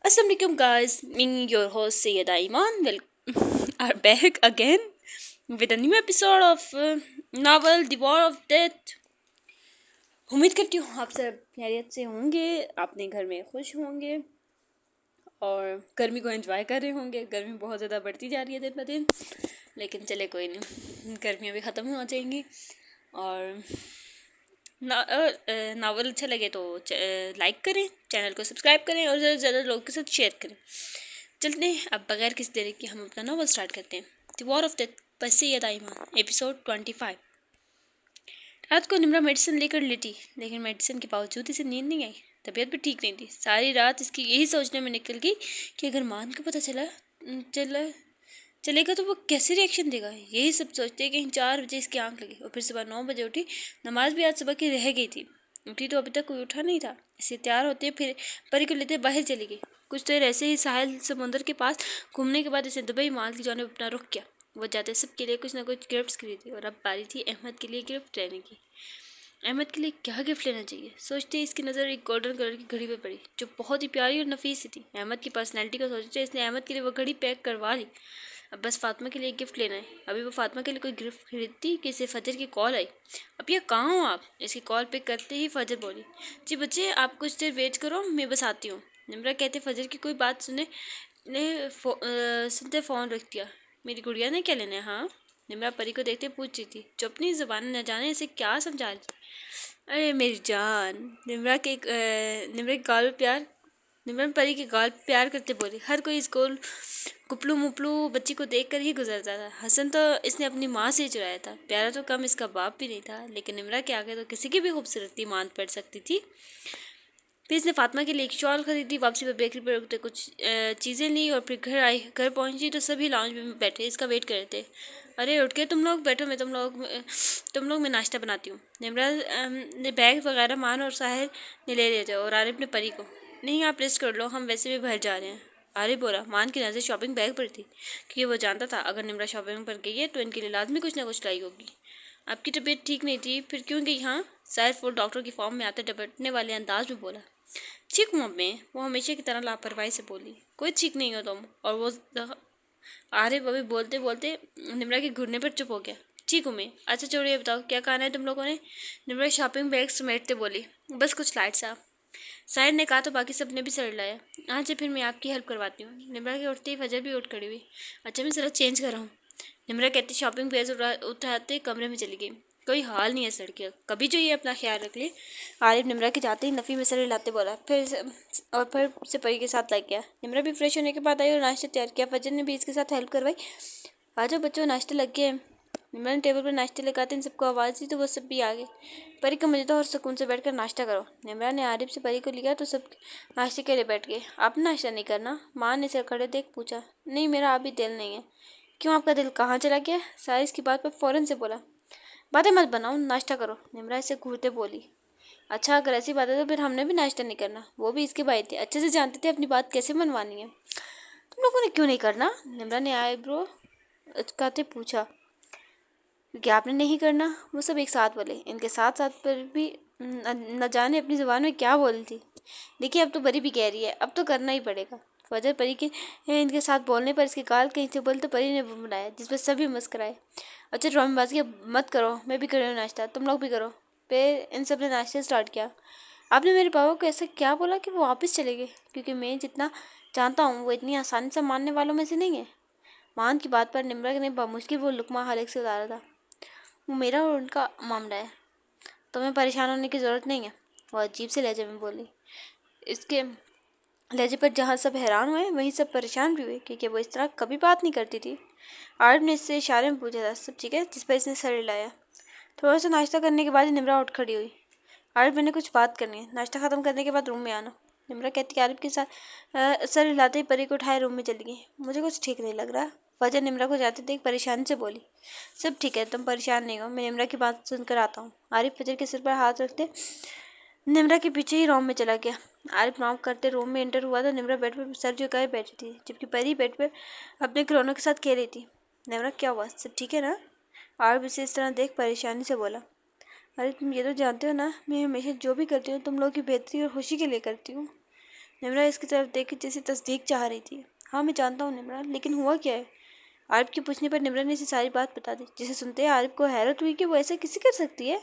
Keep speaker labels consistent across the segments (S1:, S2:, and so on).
S1: Assalamualaikum guys, me your host Sayyid Aiman will are back again with a new episode of novel The War of Death. उम्मीद करती हूँ आप सब खैरियत से होंगे, अपने घर में खुश होंगे और गर्मी को एंजॉय कर रहे होंगे। गर्मी बहुत ज़्यादा बढ़ती जा रही है दिन ब दिन, लेकिन चले कोई नहीं, गर्मियाँ भी ख़त्म हो जाएंगी। और नावल अच्छा लगे तो लाइक करें, चैनल को सब्सक्राइब करें और ज़्यादा से ज़्यादा लोगों के साथ शेयर करें। चलते हैं अब बगैर किसी देरी के हम अपना नावल स्टार्ट करते हैं। The war of death by Syed Aiman, episode 25। रात को निम्रा मेडिसिन लेकर लेटी, लेकिन मेडिसिन के बावजूद इसे नींद नहीं आई। तबीयत भी ठीक नहीं थी। सारी रात इसकी यही सोचने में निकल गई कि अगर मान को पता चलेगा तो वो कैसे रिएक्शन देगा। यही सब सोचते कहीं 4 बजे इसकी आंख लगी और फिर सुबह 9 बजे उठी। नमाज भी आज सुबह की रह गई थी। उठी तो अभी तक कोई उठा नहीं था। इसे तैयार होते फिर परी को लेते बाहर चली गई। कुछ देर ऐसे ही साहिल समुद्र के पास घूमने के बाद इसे दुबई माल की जानिब अपना रुख किया। वो जाते सबके लिए कुछ ना कुछ गिफ्ट्स खरीदी और अब बारी थी अहमद के लिए गिफ्ट लेने की। अहमद के लिए क्या गिफ्ट लेना चाहिए सोचते ही इसकी नज़र एक गोल्डन कलर की घड़ी पे पड़ी जो बहुत ही प्यारी और नफीस सी थी। अहमद की पर्सनैलिटी को सोचते इसने अहमद के लिए वो घड़ी पैक करवा ली। अब बस फातिमा के लिए गिफ्ट लेना है। अभी वो फातिमा के लिए कोई गिफ्ट खरीदती कि इसे फजर की कॉल आई। अब ये कहाँ हो आप? इसकी कॉल पिक करते ही फजर बोली, जी बच्चे आप कुछ देर वेट करो, मैं बस आती हूँ। निम्रा कहते फजर की कोई बात सुनते फ़ोन रख दिया। मेरी गुड़िया ने क्या लेना है? हाँ, निम्रा परी को देखते पूछ रही थी जो अपनी ज़ुबान न जाने इसे क्या समझा रही। अरे मेरी जान, निम्रा के गाल पे प्यार निम्रन परी के गाल प्यार करते बोली। हर कोई स्कूल कुपलू मुपलू बच्ची को देखकर ही गुजरता था। हसन तो इसने अपनी माँ से ही चुराया था। प्यारा तो कम इसका बाप भी नहीं था, लेकिन निम्रा के आगे तो किसी की भी खूबसूरती मान पड़ सकती थी। फिर इसने फातिमा के लिए एक शॉल खरीदी। वापसी पर बेकरी पर रुकते कुछ चीज़ें ली और फिर घर पहुंची तो सभी लाउंज में बैठे इसका वेट कर रहे थे। अरे उठ के तुम लोग बैठो, मैं तुम लोग मैं नाश्ता बनाती हूँ। निम्रा ने बैग वगैरह मान और साहिर ने ले लिए थे और आरिफ ने परी को, नहीं आप रेस्ट कर लो, हम वैसे भी बाहर जा रहे हैं। आरिफ बोला। मान की नज़र शॉपिंग बैग पर थी क्योंकि वो जानता था अगर निम्रा शॉपिंग पर गई है तो इनके लिए लाजमी कुछ ना कुछ लाई होगी। आपकी तबीयत ठीक नहीं थी, फिर क्यों गई? हाँ, साहिर फुल डॉक्टर की फॉर्म में आते डपटने वाले अंदाज में बोला। ठीक हूँ अब मैं, वो हमेशा की तरह लापरवाही से बोली। कोई ठीक नहीं हो तुम। और वो आरिफ अभी बोलते बोलते निम्रा के घुटने पर चुप हो गया। ठीक हूँ मैं। अच्छा छोड़िए, बताओ क्या कहना है तुम लोगों ने? निम्रा शॉपिंग बैग समेटते बोली। बस कुछ लाइट सा। साहिर ने कहा तो बाकी सब ने भी सर लाया। हाँ जी, फिर मैं आपकी हेल्प करवाती हूँ। निम्रा के उठते ही फजर भी उठ खड़ी हुई। अच्छा मैं जरा चेंज कर रहा हूँ। निम्रा कहती शॉपिंग बैग उठाते कमरे में चली गई। कोई हाल नहीं है सड़की, कभी जो ये अपना ख्याल रख ले। आरिफ निम्रा के जाते ही नफ़ी में सर लाते बोला। फिर से परी के साथ लग गया। निम्रा भी फ्रेश होने के बाद आई और नाश्ता तैयार किया। फजर ने भी इसके साथ हेल्प करवाई। आ जाओ बच्चों, नाश्ते लग गए। निम्रा ने टेबल पर नाश्ते लगाते इन सबको आवाज़ दी तो वो सब भी आ गए। परी को मुझे तो और सुकून से बैठकर नाश्ता करो। निम्रा ने आरिफ से परी को लिया तो सब नाश्ते के लिए बैठ गए। आप नाश्ता नहीं करना? माँ ने सिर खड़े देख पूछा। नहीं, मेरा अभी दिल नहीं है। क्यों, आपका दिल कहाँ चला गया? सारी इसकी बात पर फ़ौरन से बोला। बातें मत बनाओ, नाश्ता करो। निम्रा इसे घूरते बोली। अच्छा अगर ऐसी बात है तो फिर हमने भी नाश्ता नहीं करना। वो भी इसके भाई थे, अच्छे से जानते थे अपनी बात कैसे मनवानी है। तुम लोगों ने क्यों नहीं करना? निम्रा ने आईब्रो उचकाते पूछा। क्योंकि आपने नहीं करना। वो सब एक साथ बोले। इनके साथ साथ पर भी न जाने अपनी ज़ुबान में क्या बोली थी। देखिए अब तो परी भी कह रही है, अब तो करना ही पड़ेगा। फजर परी के इनके साथ बोलने पर इसके गाल कहीं से बोले तो परी ने बुलाया, जिस पर सभी मुस्कराए। अच्छा ड्रामेबाजी मत करो, मैं भी कर रही हूँ नाश्ता, तुम लोग भी करो। फिर इन सब ने नाश्ता स्टार्ट किया। आपने मेरे पापा को ऐसा क्या बोला कि वो वापस चले गए? क्योंकि मैं जितना जानता हूँ वो इतनी आसानी से मानने वालों में से नहीं है। मान की बात पर निम्रा ने बामुश्किल वो लुकमा हलक से उतारा था। वो मेरा और उनका मामला है, तुम्हें परेशान होने की ज़रूरत नहीं है। वो अजीब से लहजे में बोली। इसके लहजे पर जहाँ सब हैरान हुए वहीं सब परेशान भी हुए क्योंकि वो इस तरह कभी बात नहीं करती थी। आरिफ ने इससे इशारे में पूछा था सब ठीक है, जिस पर इसने सर हिलाया। थोड़ा सा नाश्ता करने के बाद ही निम्रा उठ खड़ी हुई। आरिफ मैंने कुछ बात करनी है, नाश्ता ख़त्म करने के बाद रूम में आना। निम्रा कहती कि आरिफ के साथ सर हिलाते ही परी को उठाए रूम में चली गई। मुझे कुछ ठीक नहीं लग रहा। फजर निम्रा को जाते देख परेशानी से बोली। सब ठीक है, तुम परेशान नहीं हो, मैं निम्रा की बात सुनकर आता हूँ। आरिफ फजर के सिर पर हाथ रखते निम्रा के पीछे ही रूम में चला गया। आरिफ नॉक करते रूम में एंटर हुआ तो निम्रा बेड पर सर झुकाए बैठी थी, जबकि परी बेड पर अपने खिलौनों के साथ खेल रही थी। निम्रा क्या हुआ, सब ठीक है ना? आरिफ इसे इस तरह देख परेशानी से बोला। अरे तुम ये तो जानते हो ना, मैं हमेशा जो भी करती हूँ तुम लोगों की बेहतरी और खुशी के लिए करती हूँ। निम्रा इसकी तरफ देख के जैसे तस्दीक चाह रही थी। हाँ मैं जानता हूँ निम्रा, लेकिन हुआ क्या है? आरिफ के पूछने पर निम्रा ने इसे सारी बात बता दी, जिसे सुनते ही आरिफ को हैरत हुई कि वो ऐसा किसी कर सकती है।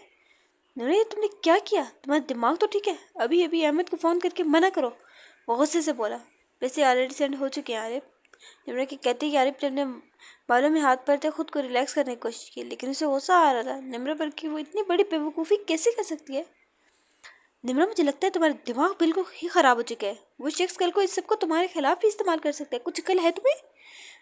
S1: निम्रा ये तुमने क्या किया? तुम्हारा दिमाग तो ठीक है? अभी अभी अहमद को फ़ोन करके मना करो, वो गुस्से से बोला। पैसे ऑलरेडी सेंड हो चुके हैं आरिफ। निम्रा की कहती कि आरिफ ने अपने बालों में हाथ पड़ते खुद को रिलैक्स करने की कोशिश की, लेकिन उसे गुस्सा आ रहा था निम्रा पर कि वो इतनी बड़ी बेवकूफ़ी कैसे कर सकती है। निम्रा मुझे लगता है तुम्हारा दिमाग बिल्कुल ही ख़राब हो चुका है। वो शख्स कल को इस सब को तुम्हारे खिलाफ ही इस्तेमाल कर सकता है। कुछ अकल है तुम्हें?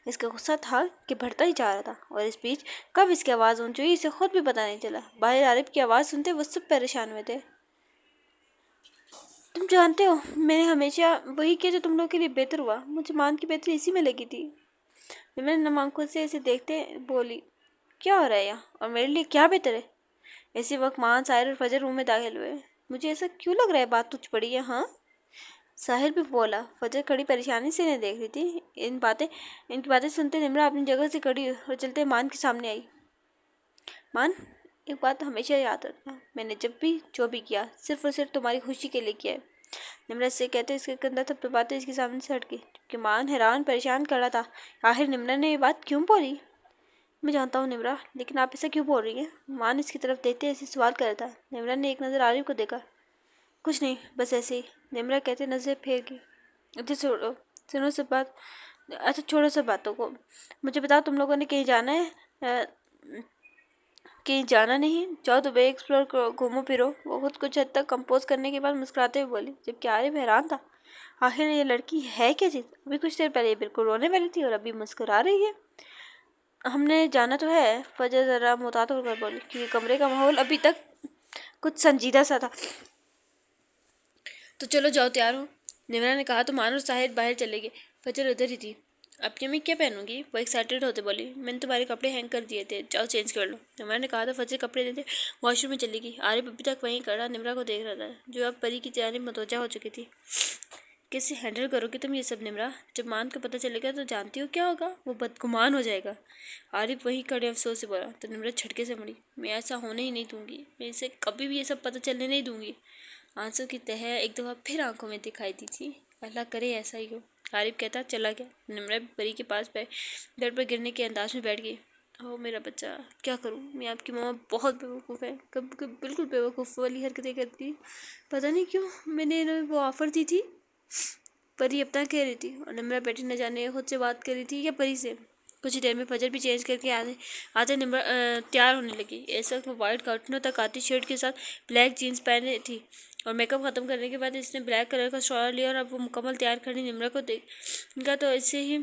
S1: इसका गुस्सा था कि बढ़ता ही जा रहा था, और इस बीच कब इसकी आवाज़ ऊंची हुई इसे खुद भी पता नहीं चला। बाहर आरिफ की आवाज़ सुनते वो सब परेशान हुए थे। तुम जानते हो मैंने हमेशा वही किया जो तुम लोगों के लिए बेहतर हुआ। मुझे मान की बेहतरी इसी में लगी थी। मैंने नम आंखों से इसे देखते बोली, क्या हो रहा है यहाँ, और मेरे लिए क्या बेहतर है? इसी वक्त मान, साहिर और फजर रूम में दाखिल हुए। मुझे ऐसा क्यों लग रहा है बात तुझ पड़ी है? हाँ, साहिर भी बोला। फजर खड़ी परेशानी से इन्हें देख रही थी। इनकी बातें सुनते निम्रा अपनी जगह से खड़ी और चलते मान के सामने आई। मान, एक बात हमेशा याद रखना, मैंने जब भी जो भी किया सिर्फ और सिर्फ तुम्हारी खुशी के लिए किया है। निम्रा इससे कहते इसके कंधा थपथपाते इसके सामने से हट गई, क्योंकि मान हैरान परेशान कर रहा था। आखिर निम्रा ने ये बात क्यों बोली? मैं जानता हूँ निम्रा, लेकिन आप ऐसा क्यों बोल रही हैं? मान इसकी तरफ देखते ऐसे सवाल कर रहा था। निम्रा ने एक नज़र आरिफ को देखा। कुछ नहीं, बस ऐसे ही, निम्रा कहते नजर फेर की। अच्छा छोड़ो, सुनो सब बात, अच्छा छोड़ो सब बातों को, मुझे बताओ तुम लोगों ने कहीं जाना है? कहीं जाना नहीं? जाओ दुबई एक्सप्लोर करो, घूमो फिरो। वो खुद कुछ हद तक कंपोज करने के बाद मुस्कुराते हुए बोली, जबकि आरिफ हैरान था। आखिर ये लड़की है क्या चीज़? अभी कुछ देर पहले ये बिल्कुल रोने वाली थी और अभी मुस्कुरा रही है। हमने जाना तो है, फजर ज़रा मुताद होकर बोली, क्योंकि कमरे का माहौल अभी तक कुछ संजीदा सा था। तो चलो जाओ, तैयार हो, निम्रा ने कहा। तो मानो साहिर बाहर चले गए। फजर उधर ही थी। अपनी मैं क्या पहनूंगी? वो एक्साइटेड होते बोली। मैंने तुम्हारे कपड़े हैंग कर दिए थे, जाओ चेंज कर लो। निम्रा ने कहा। तो फजर कपड़े देते वॉशरूम में चली गई। आरिफ अभी तक वहीं खड़ा निम्रा को देख रहा था, जो अब परी की जानिब मतवज्जा हो चुकी थी। कैसे हैंडल करोगे तुम ये सब निम्रा? जब मान को पता चलेगा तो जानती हो क्या होगा, वो बदगुमान हो जाएगा। आरिफ वहीं खड़े अफसोस से बोला। तो निम्रा झटके से मुड़ी। मैं ऐसा होने ही नहीं दूंगी, मैं इसे कभी भी ये सब पता चलने नहीं दूंगी। आंसू की तह एक दफ़ा फिर आंखों में दिखाई दी थी। अल्लाह करे ऐसा ही हो। आरिफ कहता चला गया। निम्रा परी के पास बेड पर गिरने के अंदाज में बैठ गई। ओ मेरा बच्चा, क्या करूं मैं? आपकी मम्मा बहुत बेवकूफ़ है, कब कब बिल्कुल बेवकूफ़ वाली हरकतें करती। पता नहीं क्यों मैंने इन्हें वो ऑफ़र दी थी। परी अपना कह रही थी और निम्रा बैठी न जाने खुद से बात कर रही थी या परी से। कुछ ही देर में फजर भी चेंज करके आते आते निम्रा तैयार होने लगी। इस वक्त वो वाइट कार्टनों तक आती शर्ट के साथ ब्लैक जीन्स पहने थी, और मेकअप ख़त्म करने के बाद इसने ब्लैक कलर का शॉल लिया और अब वो मुकम्मल तैयार खड़ी निम्रा को देखा तो ऐसे ही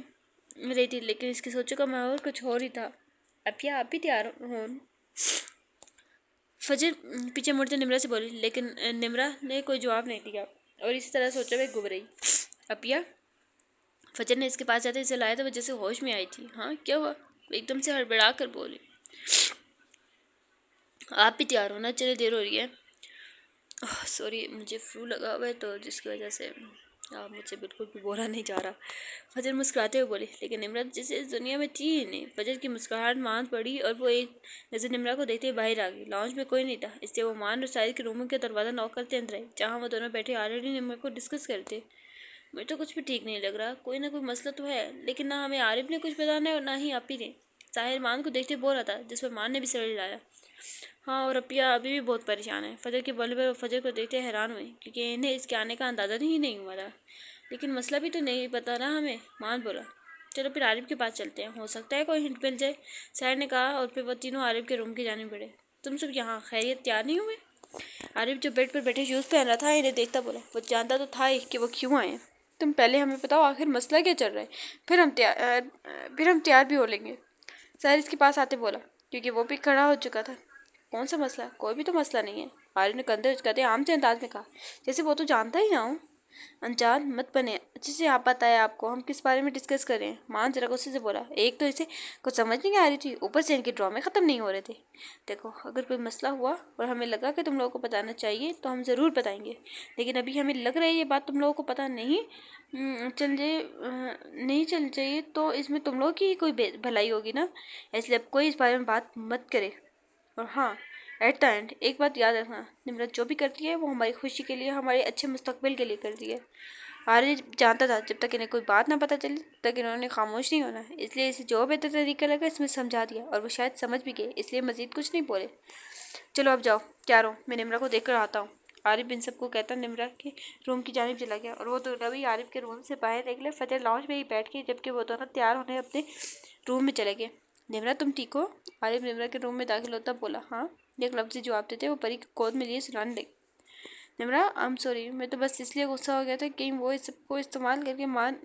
S1: रही थी, लेकिन इसकी सोचों का माहौल कुछ और ही था। अब क्या आप भी तैयार हो? फजर पीछे मुड़ते निम्रा से बोली, लेकिन निम्रा ने कोई जवाब नहीं दिया और इसी तरह सोचा हुए घूम रही। अपिया, फजर ने इसके पास जाते इसे लाया तो वो जैसे होश में आई थी। हाँ क्या हुआ? एकदम से हड़बड़ा कर बोली। आप भी तैयार होना, चले देर हो रही है। सॉरी, मुझे फ्लू लगा हुआ है तो जिसकी वजह से आप मुझसे बिल्कुल भी बोला नहीं जा रहा। फजर मुस्कुराते हुए बोली, लेकिन निम्रा जैसे इस दुनिया में थी ही नहीं। फजर की मुस्कुराहट मान पड़ी और वो एक नज़र निम्रा को देखते बाहर आ गई। लॉन्च में कोई नहीं था, इसलिए वो मान और साहिर के रूमों के दरवाज़ा नॉक करते अंदर आई, जहाँ वो दोनों बैठे ऑलरेडी निम्रा को डिस्कस करते। मुझे तो कुछ भी ठीक नहीं लग रहा, कोई ना कोई मसला तो है, लेकिन ना हमें आरिफ ने कुछ बताना है और ना ही आप ही ने। साहिर मान को देखते बोल रहा था, जिस पर मान ने भी सर हिलाया। हाँ, और अपिया अभी भी बहुत परेशान है। फजर के बोलने पर फजर को देखते हैरान हुए, क्योंकि इन्हें इसके आने का अंदाज़ा ही नहीं हुआ था। लेकिन मसला भी तो नहीं पता ना हमें, मान बोला। चलो फिर आरिफ के पास चलते हैं, हो सकता है कोई हिंट मिल जाए, साहिर ने कहा, और फिर वो तीनों आरिफ के रूम की जाने बढ़े। तुम सब यहाँ खैरियत तैयार नहीं हुए? आरिफ जो बेड पर बैठे शूज़ पहन रहा था इन्हें देखता बोला। वो जानता तो था ही कि वो क्यों आए। तुम पहले हमें बताओ आखिर मसला क्या चल रहा है, फिर हम तैयार भी हो लेंगे। साहिर इसके पास आते बोला, क्योंकि वो भी खड़ा हो चुका था। कौन सा मसला? कोई भी तो मसला नहीं है, आरिफ ने कंधे उचकाते आम से अंदाज में कहा, जैसे वो तो जानता ही ना हो। अनजान मत बने, अच्छे से आप बताए आपको हम किस बारे में डिस्कस करें। मान जरा गुस्से से बोला। एक तो इसे कुछ समझ नहीं आ रही थी, ऊपर से इनके ड्रामे ख़त्म नहीं हो रहे थे। देखो, अगर कोई मसला हुआ और हमें लगा कि तुम लोगों को बताना चाहिए तो हम ज़रूर बताएंगे, लेकिन अभी हमें लग रहा है ये बात तुम लोगों को पता नहीं नहीं चल चाहिए, तो इसमें तुम लोगों की कोई भलाई होगी ना, इसलिए अब कोई इस बारे में बात मत करे। और हाँ, एट द एंड एक बात याद रखना, निम्रत जो भी करती है वो हमारी खुशी के लिए, हमारे अच्छे मुस्तकबिल के लिए करती है। आरिफ जानता था जब तक इन्हें कोई बात ना पता चली तब तक इन्होंने खामोश नहीं होना, इसलिए इसे जो बेहतर तरीका लगा इसमें समझा दिया और वो शायद समझ भी गए, इसलिए मजीद कुछ नहीं बोले। चलो अब जाओ, तैयार हो, मैं निम्रा को देख कर आता हूँ। आरिफ इन सबको कहता निम्रा के रूम की जानिब चला गया और वो दोनों भी आरिफ के रूम से बाहर निकले। फजर लॉन्च में ही बैठ गई जबकि वो दोनों तैयार होने अपने रूम में चले गए। निम्रा तुम ठीक हो? आरिफ निम्रा के रूम में दाखिल होता बोला। हाँ, एक लफ्ज़ी जवाब देते वो परी की गोद में लिए सुनाने लगी। निम्रा आई एम सॉरी, मैं तो बस इसलिए गुस्सा हो गया था कि वो इस सबको इस्तेमाल करके मान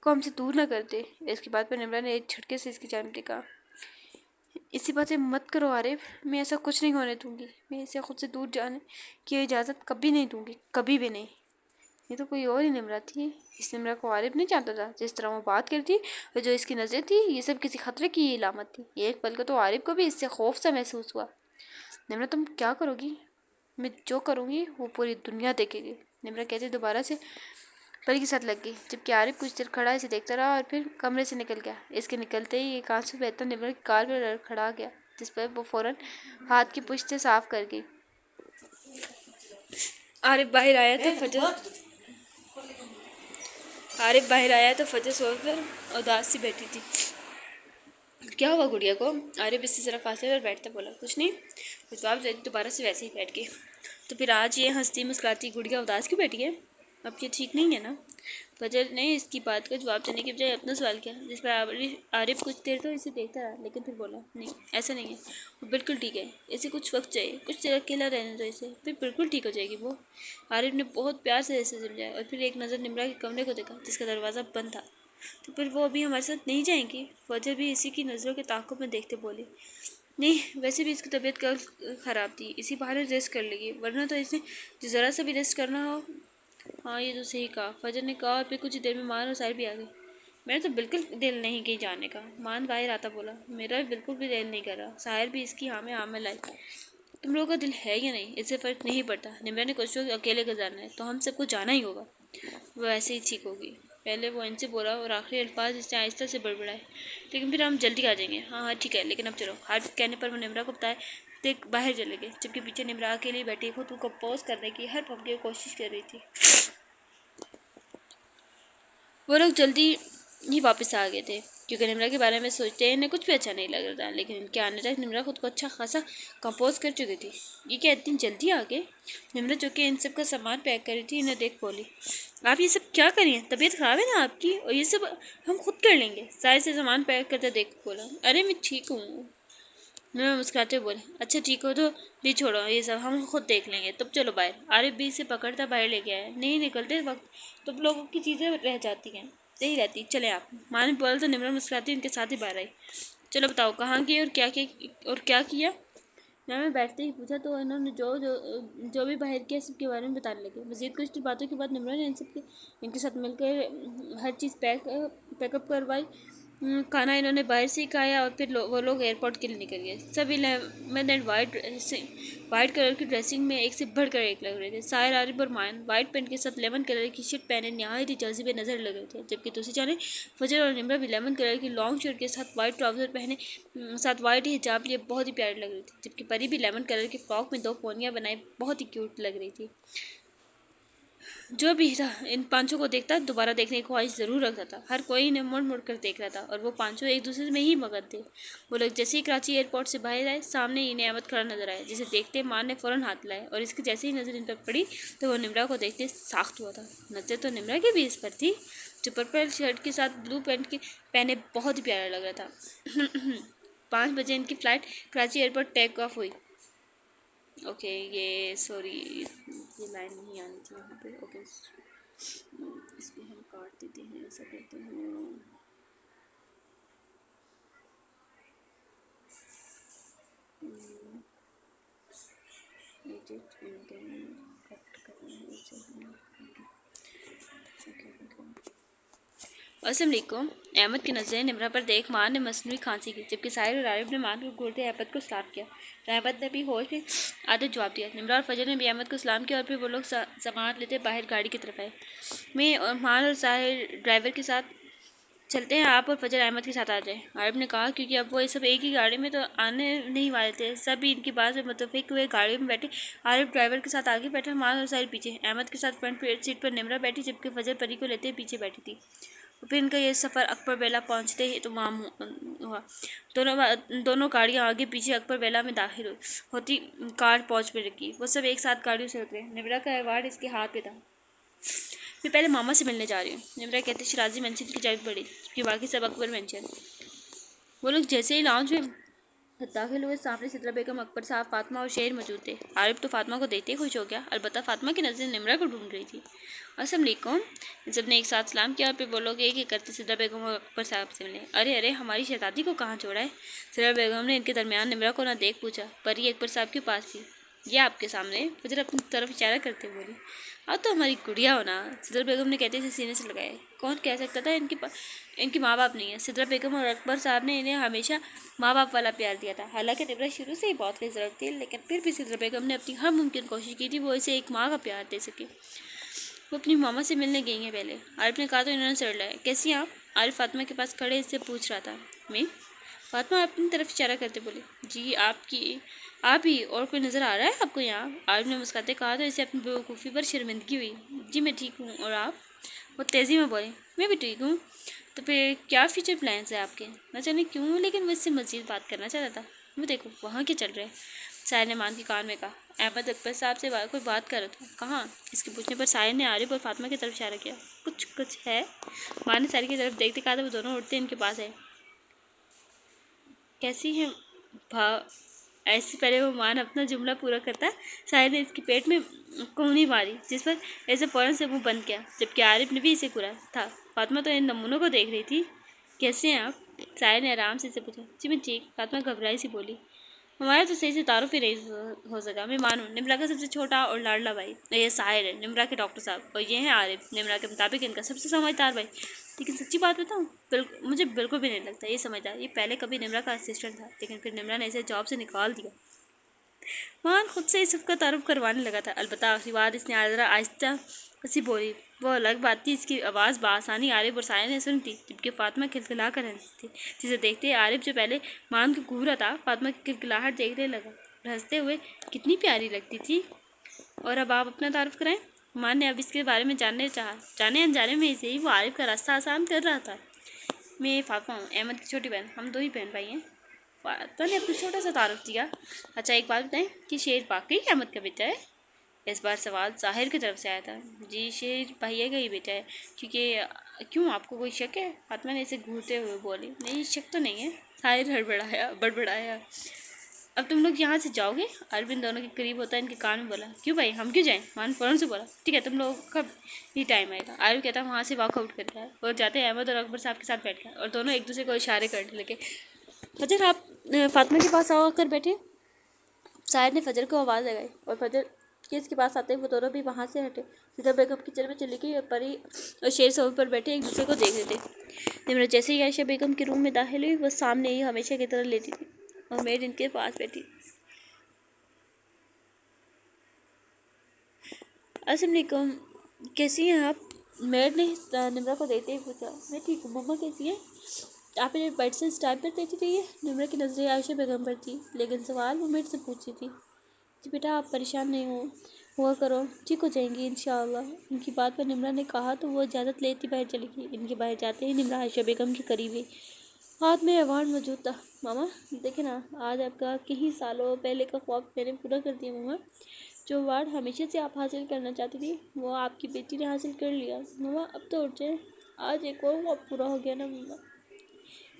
S1: को हमसे दूर ना करते। इसकी बात पर निम्रा ने एक झटके से इसकी जान कहा, इसी बात से मत करो आरिफ, मैं ऐसा कुछ नहीं होने दूंगी। मैं इसे खुद से दूर जाने की इजाज़त कभी नहीं दूंगी, कभी भी नहीं। ये तो कोई और ही निम्रा थी। इस निम्रा को आरिफ नहीं जानता था। जिस तरह वो बात करती और जो इसकी नज़र थी, ये सब किसी खतरे की इलामत थी। एक पल को तो आरिफ को भी इससे खौफ सा महसूस हुआ। निम्रा तुम क्या करोगी? मैं जो करूँगी वो पूरी दुनिया देखेगी, निम्रा कहते दोबारा से परी के साथ लग गई। जबकि आरिफ कुछ देर खड़ा इसे देखता रहा और फिर कमरे से निकल गया। इसके निकलते ही एक आंसू बहता निम्रा की गाल पर खड़ा गया, जिस पर वो फौरन हाथ की पुष्ट से साफ कर गई। आरिफ बाहर आया तो फजर सोचकर उदास सी बैठी थी। क्या हुआ गुड़िया को? आरिफ इसी तरह फासले पर बैठता बोला। कुछ नहीं, कुछ जवाब देती दोबारा से वैसे ही बैठ गई। तो फिर आज ये हंसती मुस्कुराती गुड़िया उदास क्यों बैठी है? अब ये ठीक नहीं है ना? फजर ने इसकी बात का जवाब देने के बजाय अपना सवाल किया, जिस पर आरिफ कुछ देर तो इसे देखता रहा, लेकिन फिर बोला, नहीं ऐसा नहीं है, वो बिल्कुल ठीक है, इसे कुछ वक्त चाहिए, कुछ देर अकेला रहने दो इसे, फिर बिल्कुल ठीक हो जाएगी वो। आरिफ ने बहुत प्यार से इसे समझाया और फिर एक नज़र निम्रा के कमरे को देखा जिसका दरवाज़ा बंद था। तो फिर वो अभी हमारे साथ नहीं जाएंगी? फजर भी इसी की नज़रों के ताक़ुब में देखते बोली, नहीं, वैसे भी इसकी तबीयत कल ख़राब थी, इसी बहाने रेस्ट कर लेगी, वरना तो इसने जो ज़रा सा भी रेस्ट करना हो। हाँ, ये तो सही कहा, फजर ने कहा और फिर कुछ देर में मान और साहिर भी आ गए। मेरा तो बिल्कुल दिल नहीं कहीं जाने का, मान बाहर आता बोला। मेरा भी बिल्कुल भी दिल नहीं कर रहा। साहिर भी इसकी हाँ में हाँ में लाई। तुम लोगों का दिल है या नहीं, इससे फ़र्क नहीं पड़ता। निम्रा ने कुछ लोग अकेले गुजारना है तो हम सबको जाना ही होगा, वो ऐसे ही ठीक होगी। पहले वो इनसे बोला और आखिरी अल्फाज इससे आहिस्ता से बड़बड़ाए, लेकिन फिर हम जल्दी आ जाएंगे। हाँ हाँ ठीक है, लेकिन अब चलो। हाथ कहने पर वो निम्रा को बताए देख बाहर चले गए, जबकि पीछे निम्रा अकेले बैठी खुद को कंपोज करने की हर मुमकिन कोशिश कर रही थी। वो लोग जल्दी ही वापस आ गए थे क्योंकि निम्रा के बारे में सोचते इन्हें कुछ भी अच्छा नहीं लग रहा था, लेकिन इनके आने तक निम्रा खुद को अच्छा खासा कंपोज कर चुकी थी। ये क्या इतनी जल्दी आ गए? निम्रा जो कि इन सब का सामान पैक कर रही थी इन्हें देख बोली, आप ये सब क्या करिए, तबीयत ख़राब है ना आपकी, और ये सब हम खुद कर लेंगे। सारे से सामान पैक करते देख बोला, अरे मैं ठीक हूँ। मैं मुस्कुराते बोले, अच्छा ठीक हो तो भी छोड़ो ये सब, हम खुद देख लेंगे, तब चलो बाहर। आरिफ भी इसे पकड़ता बाहर लेके आया। नहीं निकलते वक्त तो लोगों की चीज़ें रह जाती हैं, सही रहती, चले आप। माँ ने बोला तो निम्रा मुस्कुराती उनके साथ ही बाहर आई। चलो बताओ कहाँ गई और क्या किया? मैंने बैठते ही पूछा तो इन्होंने जो भी बाहर किया सबके बारे में बताने लगे। मज़ीद कुछ बातों के बाद निम्रा ने इनके साथ मिलकर हर चीज़ पैकअप करवाई। खाना इन्होंने बाहर से ही खाया और फिर वो लोग एयरपोर्ट के लिए निकल गए। सभी लेमन एंड वाइट कलर की ड्रेसिंग में एक से बढ़कर एक लग रहे थे। साहिर, आरिफ और मायन वाइट पेंट के साथ लेमन कलर की शर्ट पहने नहायत ही जज़ीबे नज़र लग रहे थे, जबकि दूसरी जाने फजर और निम्रा भी लेमन कलर की लॉन्ग शर्ट के साथ वाइट ट्राउज़र पहने साथ वाइट हिजाब लिए बहुत ही प्यारी लग रही थी, जबकि परी भी लेमन कलर की फ्रॉक में 2 पोनियाँ बनाई बहुत ही क्यूट लग रही थी। जो भी था इन पांचों को देखता दोबारा देखने की ख्वाहिश ज़रूर रखता था। हर कोई इन्हें मुड़ मुड़ कर देख रहा था और वो पांचों एक दूसरे में ही मगन थे। वो लोग जैसे ही कराची एयरपोर्ट से बाहर आए सामने ही नेमत खड़ा नजर आया, जिसे देखते मान ने फ़ौरन हाथ लाए और इसकी जैसे ही नज़र इन पर पड़ी तो वो निम्रा को देखते साख्त हुआ था। नज़र तो निम्रा की भी इस पर थी, जो पर्पल शर्ट के साथ ब्लू पैंट के पहने बहुत ही प्यारा लग रहा था। 5 बजे इनकी flight Karachi airport take off हुई। ओके, ये सॉरी ये लाइन नहीं आनी थी यहाँ पे। ओके, इसको हम काट देते हैं, ऐसा करते हैं। एडिट एंड देन कट करना है इसे। अस्सलाम वालेकुम। अहमद की नज़रें निम्रा पर देख मान ने मसनूई खांसी की, जबकि साहिर और आरिफ ने मान को घूरते अहमद को सलाम किया। अहमद ने भी होश में आते जवाब दिया। निम्रा और फजर ने भी अहमद को सलाम किया और फिर वो लोग सामान लेते बाहर गाड़ी की तरफ आए। मैं और मान और साहिर ड्राइवर के साथ चलते हैं आप और फजर अहमद के साथ आ जाए। आरिफ ने कहा क्योंकि अब वो ये सब एक ही गाड़ी में तो आने नहीं वाले थे। सभी इनकी बात में मुतफिक हुए गाड़ी में बैठे। आरिफ ड्राइवर के साथ आगे बैठा, माँ और साहिल पीछे। अहमद के साथ फ्रंट सीट पर निमरा बैठी, जबकि फजर परी को लेते पीछे बैठी थी। फिर इनका ये सफ़र अकबर बेला पहुँचते ही तमाम हुआ। दोनों गाड़ियाँ आगे पीछे अकबर बेला में दाखिल होती कार पहुँच पर रखी। वो सब एक साथ गाड़ियों से उतरे। निमरा का अवार्ड इसके हाथ पे था। मैं पहले मामा से मिलने जा रही हूँ। निमरा कहते शराजी मेंशन की चाबी पड़ी, जबकि बाकी सब अकबर मेंशन। वो लोग जैसे ही लाउंज में दाखिल हुए, सामने सिद्रा बेगम, अकबर साहब, फातिमा और शेर मौजूद थे। आरिफ तो फातिमा को देखते ही खुश हो गया। अलबत्ता फातिमा की नज़र निमरा को ढूंढ रही थी। अस्सलाम वालेकुम। सब ने एक साथ सलाम किया और फिर वो लोग एक एक करते सिद्रा बेगम और अकबर साहब से मिले। अरे अरे, हमारी शहजादी को कहाँ छोड़ा है? सिद्रा बेगम ने इनके दरमियान निमरा को ना देख पूछा। परी अकबर साहब के पास थी। ये आपके सामने। फिर अपनी तरफ इशारा करते बोली, अब तो हमारी गुड़िया हो ना। सिद्रा बेगम ने कहते थे सीने से लगाए। कौन कह सकता था इनके माँ बाप नहीं है। सिद्रा बेगम और अकबर साहब ने इन्हें हमेशा माँ बाप वाला प्यार दिया था। हालांकि निमरा शुरू से ही बहुत रिजर्व थी, लेकिन फिर भी सिद्रा बेगम ने अपनी हर मुमकिन कोशिश की थी वो इसे एक माँ का प्यार दे सके। वो अपनी मामा से मिलने गई हैं पहले। आरिफ ने कहा तो इन्होंने सर लाया। कैसी आप? आरिफ फातिमा के पास खड़े इससे पूछ रहा था। मैं? फातिमा अपनी तरफ इशारा करते बोले, जी आप ही और कोई नज़र आ रहा है आपको यहाँ? आरिफ ने मुस्कुराते कहा तो इसे अपनी बेवकूफ़ी पर शर्मिंदगी हुई। जी मैं ठीक हूँ, और आप? वो तेज़ी में बोले, मैं भी ठीक हूँ। तो फिर क्या फ्यूचर प्लान्स है आपके? न जाने क्यों, लेकिन मैं इससे मज़ीद बात करना चाहता था। मैं देखो वहाँ क्या चल रहा है। साहिर ने मान के कान में कहा। अहमद अकबर साहब से कोई बात कर रहा था। कहाँ? इसके पूछने पर साहिर ने आरिफ और फातिमा की तरफ इशारा किया। कुछ है। माँ ने साहिर की तरफ देखते कहा था। वो दोनों उठते इनके पास है। कैसी है भा? ऐसे पहले वो मान अपना जुमला पूरा करता, साहिर ने इसके पेट में कोहनी मारी, जिस पर ऐसे फ़ौरन से मुंह बंद किया, जबकि आरिफ ने भी इसे पूरा था। फातिमा तो इन नमूनों को देख रही थी। कैसे हैं आप? साहिर ने आराम से इसे पूछा। जी मैं ठीक। फातिमा घबराई सी बोली। हमारा तो सही से तारुफ ही नहीं हो सका। मैं मानूँ निमरा का सबसे छोटा और लाडला भाई। ये साहिर है, निमरा के डॉक्टर साहब, और ये हैं आरिफ, निमरा के मुताबिक इनका सबसे समझदार भाई। लेकिन सच्ची बात बताऊँ, मुझे बिल्कुल भी नहीं लगता ये समझदार। ये पहले कभी निमरा का असिस्टेंट था, लेकिन फिर निमरा ने इसे जॉब से निकाल दिया। मान खुद से ही सबका तारुफ करवाने लगा था। अलबत्ता आखिरी बात इसने ज़रा आहिस्ता हंसी बोली। वो अलग बात थी, इसकी आवाज़ बासानी आरिफ और साया ने सुनी थी, जबकि फातिमा खिलखिला कर हंसती थी। जिसे देखते ही आरिफ जो पहले मान को घूरा था, फातिमा की खिलखिलाहट देखने लगा, हंसते हुए कितनी प्यारी लगती थी। और अब आप अपना तारुफ कराएं। मान ने अब इसके बारे में जाने अनजाने में इसे ही वो आरिफ का रास्ता आसान कर रहा था। मैं फातिमा हूँ, अहमद की छोटी बहन। हम दो ही बहन भाई हैं। फातिमा ने अपना छोटा सा तारुफ दिया। अच्छा एक बात बताएं कि शेर वाकई अहमद का बेटा है? इस बार सवाल साहिर की तरफ से आया था। जी शेर भैया का ही बेटा है। क्योंकि क्यों, आपको कोई शक है? फातिमा ने इसे घूरते हुए बोली। नहीं शक तो नहीं है। साहिर बड़बड़ाया। अब तुम लोग यहाँ से जाओगे? अरविंद दोनों के करीब होता है इनके कान में बोला। क्यों भाई, हम क्यों जाएं? मान फ़ौरन से बोला। ठीक है, तुम लोगों का ही टाइम आएगा। आरिफ कहता वहाँ से वॉकआउट करके आए और जाते अहमद और अकबर साहब के साथ बैठ गए, और दोनों एक दूसरे को इशारे करने लगे। फजर आप फातिमा के पास आओ कर बैठे। साहिर ने फजर को आवाज़ लगाई और फजर केस के पास आते वो दोनों भी वहाँ से हटे। सीधा बेगम किचन में चली गई और परी और शेर सोफे पर बैठे एक दूसरे को देख रहे थे। निमरा जैसे ही आयशा बेगम के रूम में दाखिल हुई, वो सामने ही हमेशा की तरह लेटी थी और मेड इनके पास बैठी। अस्सलाम वालेकुम, कैसी हैं आप? मेड ने निमरा को देखते ही पूछा। मैं ठीक हूँ, मम्मा कैसी हैं? आपने मेडिसिन टाइम पर देती रही है? निमरा की नज़रें आयशा बेगम पर थी, लेकिन सवाल वो मेड से पूछी थी। जी बेटा आप परेशान नहीं हुआ करो, ठीक हो जाएंगी इंशाअल्लाह। इनकी बात पर निमरा ने कहा तो वो इजाज़त लेती बाहर चली गई। इनके बाहर जाते ही निमरा आयशा बेगम के करीब हुई। हाथ में अवार्ड मौजूद था। मामा देखे ना, आज आपका कई सालों पहले का ख्वाब मैंने पूरा कर दिया मामा। जो अवार्ड हमेशा से आप हासिल करना चाहती थी, वो आपकी बेटी ने हासिल कर लिया। मामा अब तो उठ जाए, आज एक और ख्वाब पूरा हो गया ना मामा।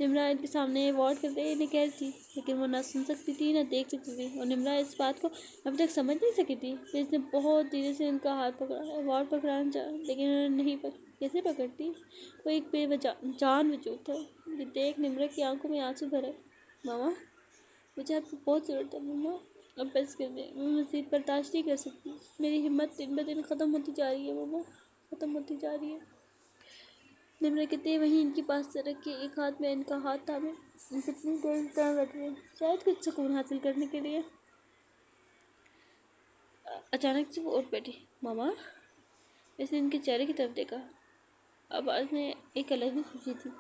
S1: निमरा इनके सामने अवार्ड करते ही इन्हें कह रही थी, लेकिन वो ना सुन सकती थी ना देख सकती थी, और निमरा इस बात को अभी तक समझ नहीं सकी थी। फिर इसने बहुत धीरे से उनका हाथ पकड़ा, अवार्ड पकड़ाना चाहा, लेकिन उन्होंने नहीं कैसे पकड़ती? वो एक बेजान वजूद था। ये देख निमरा की आंखों में आंसू भरे। मामा मुझे आपको बहुत ज़रूरत है मामा, अब बस कर दे, मैं मज़ीद बर्दाश्त नहीं कर सकती। मेरी हिम्मत दिन ब दिन ख़त्म होती जा रही है मामा, ख़त्म होती जा रही है। निमरा कहते वहीं इनके पास से रख के एक हाथ में इनका हाथ था। मैं कितनी देर तक बैठ गई, शायद कुछ सुकून हासिल करने के लिए। अचानक से वो उठ बैठी। मामा, इसने इनके चेहरे की तरफ देखा। आवाज़ में एक अलग ही खुशी थी।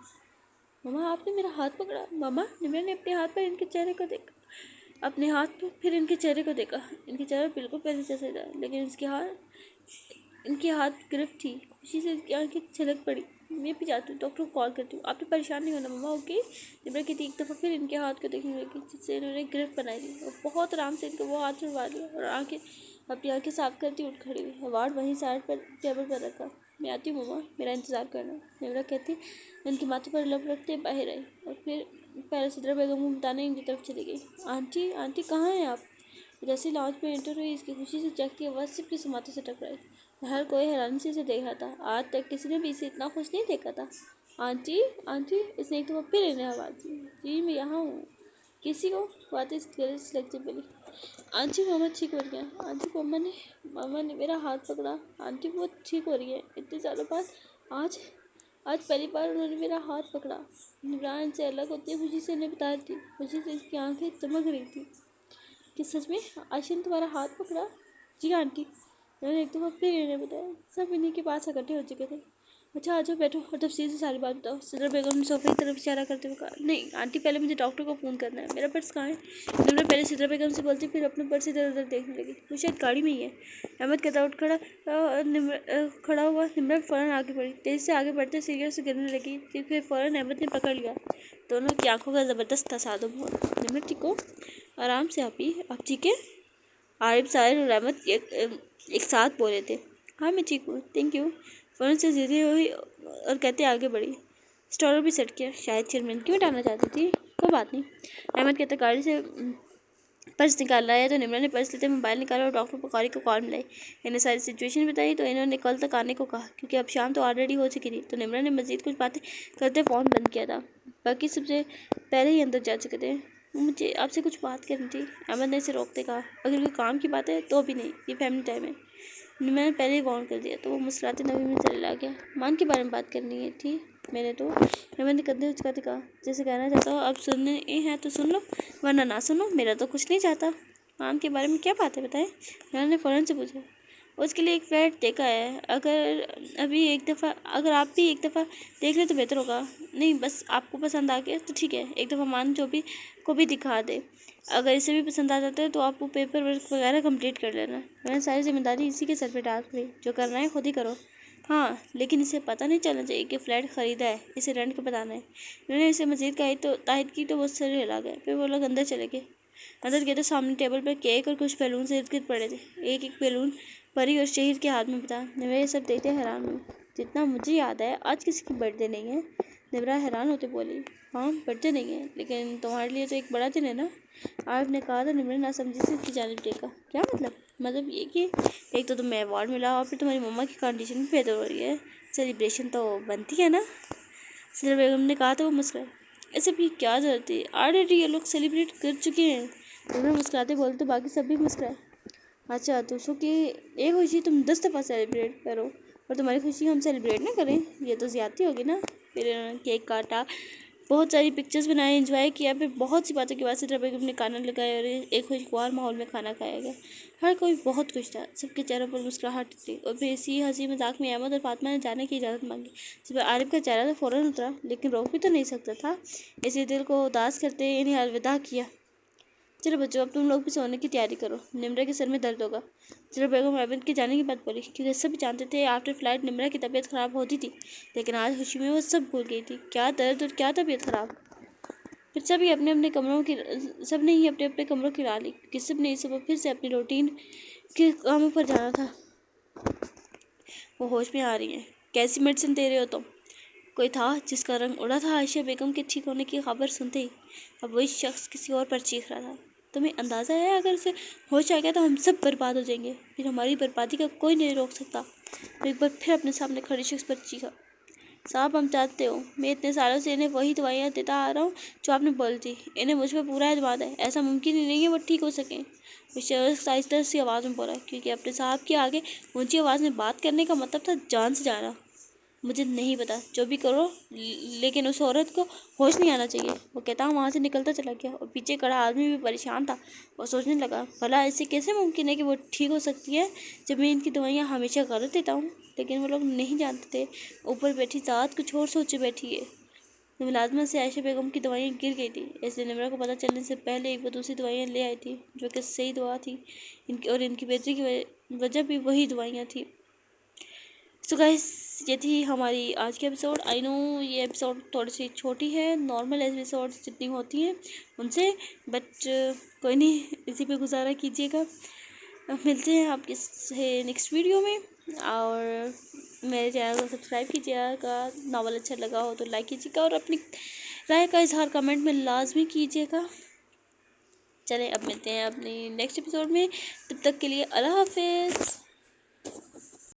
S1: मम्मा आपने मेरा हाथ पकड़ा। मम्मा निम्रा ने अपने हाथ पर इनके चेहरे को देखा, अपने हाथ पर फिर इनके चेहरे को देखा। इनके चेहरा बिल्कुल पहले जैसे था, लेकिन इनके हाथ गिरफ्त थी। खुशी से इनकी आंखें छलक पड़ी। मैं भी जाती हूँ, डॉक्टर को कॉल करती हूँ, आपने परेशान नहीं होना मम्मा, ओके। निम्रा की थी एक दफ़ा फिर इनके हाथ को देखने लगी, जिससे इन्होंने गिरफ्त बनाई थी और बहुत आराम से इनको वो हाथ छुड़वा दिया और अपनी आंखें साफ करती उठ खड़ी हुई। अवार्ड वहीं साइड पर टेबल पर रखा। मैं आती हूँ मम्मा, मेरा इंतज़ार करना। निम्रा कहती इनके माथे पर लब रखते बाहर आई और फिर पहले सिद्रा बेगम को बताने इनकी तरफ चली गई। आंटी आंटी कहाँ हैं आप? जैसे लॉन्च में एंटर हुई, इसकी खुशी से चेक की आवाज़ सिर्फ किसी माथे से टकराई। हर कोई हैरानी से इसे देख रहा था। आज तक किसी ने भी इसे इतना खुश नहीं देखा था। आंटी आंटी, इसने एक दफ़ा फिर इन्हें आवाज़ दी। जी मैं यहाँ हूँ। किसी को बातें इस गले से लगती बोली। आंटी मामा ठीक हो रही है। आंटी मामा ने मेरा हाथ पकड़ा। आंटी वो ठीक हो रही है। इतने सालों बाद आज आज पहली बार उन्होंने मेरा हाथ पकड़ा। निमरान से अलग होती खुशी से इन्हें बता रही थी। खुशी से इसकी आंखें चमक रही थी कि सच में आयशा ने तुम्हारा हाथ पकड़ा। जी आंटी, मैंने एक दफ़ा फिर इन्हें बताया। सब इन्हीं के पास इकट्ठे हो चुके थे। अच्छा आ जाओ बैठो और तफसील से सारी बात बताओ। सिद्रा बेगम ने सोफे की तरफ इशारा करते हुए कहा। नहीं आंटी, पहले मुझे डॉक्टर को फ़ोन करना है। मेरा पर्स कहाँ है? निम्रा पहले सिद्रा बेगम से बोलती, फिर अपने पर्स इधर उधर देखने लगी। वो शायद गाड़ी में ही है। अहमद कहता उठ खड़ा हुआ। निम्रा फ़ौरन आगे बढ़ी। तेज़ी से आगे बढ़ते सीढ़ियों से गिरने लगी, फिर फ़ौरन अहमद ने पकड़ लिया। दोनों की आंखों का ज़बरदस्त तसादुम हुआ। निम्रा ठीक हो? आराम से आप ठीक है? आरिफ, साहिर और अहमद एक साथ बोले थे। हाँ मैं ठीक हूँ, थैंक यू। फ़ौरन से सीधी हुई और कहते आगे बढ़ी। स्टोर भी सेट किया। शायद चेयरमैन क्यों हटाना चाहती थी, कोई बात नहीं। अहमद कहते गाड़ी से पर्स निकाल रहा है तो निम्रा ने पर्स लेते मोबाइल निकाला और डॉक्टर बुखारी को कॉल मिलाई। इन्हें सारी सिचुएशन बताई तो इन्होंने कल तक आने को कहा, क्योंकि अब शाम तो ऑलरेडी हो चुकी थी। तो निम्रा ने मज़ीद कुछ बातें करते फ़ोन बंद किया था। बाकी सबसे पहले ही अंदर जा चुके थे। मुझे आपसे कुछ बात करनी थी। अहमद ने इसे रोकते कहा। अगर कोई काम की बात है तो भी नहीं, ये फैमिली टाइम है। मैंने पहले ही वार्न कर दिया। तो वो मुस्कुराते नवी में चले गया। मान के बारे में बात करनी थी मैंने तो। मैंने कंधे उचकाते कहा, जैसे कहना चाहता हो अब सुनने हैं तो सुन लो, वरना ना सुनो, मेरा तो कुछ नहीं चाहता। मान के बारे में क्या बात है बताएं? मैंने फ़ौरन से पूछा। उसके लिए एक फ्लैट देखा है, अगर आप भी एक दफ़ा देख ले तो बेहतर होगा। नहीं बस आपको पसंद आ गया तो ठीक है, एक दफ़ा मान जो भी को भी दिखा दे। अगर इसे भी पसंद आ जाता है तो आप वो पेपर वर्क वगैरह कंप्लीट कर लेना। मैंने सारी जिम्मेदारी इसी के सर पे डाल दी। जो करना है खुद ही करो। हाँ लेकिन इसे पता नहीं चलना चाहिए कि फ़्लैट ख़रीदा है, इसे रेंट का बताना है। मैंने इसे मज़ीद तायद की तो वो सर हिला गए। फिर वो लोग अंदर चले गए। अंदर गए तो सामने टेबल पर केक और कुछ बैलून से इर्द गिर्द पड़े थे। एक एक बैलून परी और शहीद के हाथ में बता। निम्रा ये सब देखते हैरान हुई। जितना मुझे याद है आज किसी की बर्थडे नहीं है। निम्रा हैरान होते बोली। हाँ बर्थडे नहीं है, लेकिन तुम्हारे लिए तो एक बड़ा दिन है ना। आरिफ ने कहा तो निम्रा नासमझी से उसकी जानिब देखा। क्या मतलब ये कि एक तो तुम्हें अवार्ड मिला और फिर तुम्हारी मम्मा की कंडीशन भी बेहतर हो रही है, सेलिब्रेशन तो बनती है ना। सिद्रा बेगम ने कहा तो वो मुस्कुराए। ऐसे भी क्या ज़रूरत थी, ऑलरेडी ये लोग सेलिब्रेट कर चुके हैं। निम्रा मुस्कुराते बोले तो बाकी सब भी मुस्कुराए। अच्छा दूसरों की एक खुशी तुम 10 दफ़ा सेलिब्रेट करो और तुम्हारी खुशी हम सेलिब्रेट ना करें, ये तो ज़्यादती होगी ना। फिर उन्होंने केक काटा, बहुत सारी पिक्चर्स बनाए, एंजॉय किया। फिर बहुत सी बातों के बाद सिद्रा बेगम ने खाना लगाया और एक खुशगवार माहौल में खाना खाया गया। हर कोई बहुत खुश था, सबके चेहरों पर मुस्कुराहट थी। और फिर इसी हंसी मजाक में अहमद और फातिमा ने जाने की इजाज़त मांगी। जब आरिफ का चेहरा तो फ़ौरन उतरा, लेकिन रोक भी तो नहीं सकता था, इसलिए दिल को उदास करते इन्हें अलविदा किया। चलो बच्चों अब तुम लोग भी सोने की तैयारी करो, निम्रा के सर में दर्द होगा। चलो बेगम अहमद के जाने की बात बोली, क्योंकि सभी जानते थे आफ्टर फ्लाइट निम्रा की तबीयत ख़राब होती थी, लेकिन आज खुशी में वो सब भूल गई थी। क्या दर्द और क्या तबीयत ख़राब। फिर सब ही अपने अपने कमरों की राह ली, क्योंकि सब ने इस सुबह फिर से अपनी रूटीन के कामों पर जाना था। वो होश में आ रही हैं। कैसी मेडिसिन दे रहे हो तुम? कोई था जिसका रंग उड़ा था आयशा बेगम के ठीक होने की खबर सुनते ही। अब वही शख्स किसी और पर चीख रहा था। तुम्हें अंदाज़ा है अगर उसे होश आ गया तो हम सब बर्बाद हो जाएंगे, फिर हमारी बर्बादी का कोई नहीं रोक सकता। तो एक बार फिर अपने सामने खड़े शख्स पर चीखा। साहब हम चाहते हो, मैं इतने सालों से इन्हें वही दवाइयाँ देता आ रहा हूँ जो आपने बोली थी। इन्हें मुझ पर पूरा एतमाद है, ऐसा मुमकिन ही नहीं है वो ठीक हो सकें। शख्स आहिस्ता सी आवाज़ में बोला, क्योंकि अपने साहब के आगे ऊंची आवाज़ में बात करने का मतलब था जान से जाना। मुझे नहीं पता, जो भी करो, लेकिन उस औरत को होश नहीं आना चाहिए। वो कहता वहाँ से निकलता चला गया और पीछे खड़ा आदमी भी परेशान था। वो सोचने लगा, भला ऐसे कैसे मुमकिन है कि वो ठीक हो सकती है जब मैं इनकी दवाइयाँ हमेशा गलत देता हूँ। लेकिन वो लोग नहीं जानते थे ऊपर बैठी ज़ात कुछ और सोचे बैठी है। मुलाजमत से आयशा बेगम की दवाइयाँ गिर गई थी, इसलिए निम्रा को पता चलने से पहले ही वो दूसरी दवाइयाँ ले आई थी, जो कि सही दवा थी। इनकी और इनकी बेहतरी की वजह भी वही दवाइयाँ थी। सो गाइस, ये थी हमारी आज की एपिसोड। आई नो ये एपिसोड थोड़ी सी छोटी है, नॉर्मल एपिसोड जितनी होती हैं उनसे, बट कोई नहीं, इसी पे गुजारा कीजिएगा। मिलते हैं आपके से नेक्स्ट वीडियो में, और मेरे चैनल को सब्सक्राइब कीजिएगा। नावल अच्छा लगा हो तो लाइक कीजिएगा और अपनी राय का इजहार कमेंट में लाजमी कीजिएगा। चलें, अब मिलते हैं अपनी नेक्स्ट एपिसोड में, तब तक के लिए अल्लाह हाफिज़।